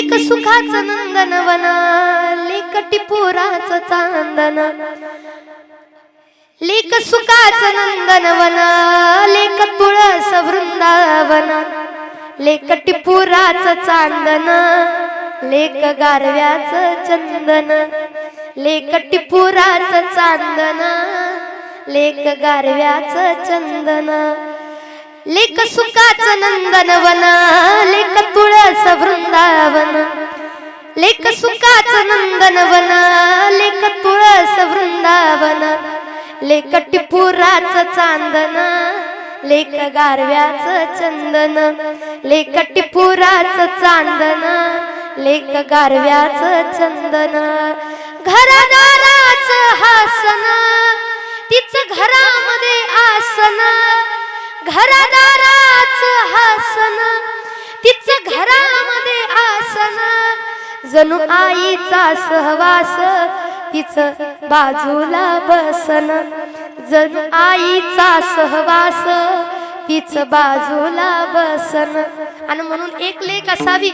लेक सुखाचं नंदनवन, लेक टिपुराचं चांदन, लेक सुखाचं नंदनवन, लेक तुळस वृंदावन, लेक टिपुराचं चांदन, लेक गारव्याचं चंदन, लेक टिपुराचं चांदन, लेक गारव्याचं चंदन, लेक सुखाचं नंदनवन, लेक तुळस वृंदावन, लेक सुखाचं नंदनवन, लेक तुळस वृंदावन, लेक टिपुराचं चांदन, लेक गारव्याचं चंदन, लेक टिपुराचं चांदन, लेक गारव्याचं चंदन, घरदाराचं हासन, तिचं घरामध्ये आसन, घरदाराचं हासन, तिचं घरामध्ये आसन, जणू आईचा सहवास, तिचं बाजूला बसन, जणू आईचा सहवास, तिचं बाजूला बसन. आणि म्हणून एक लेक असावी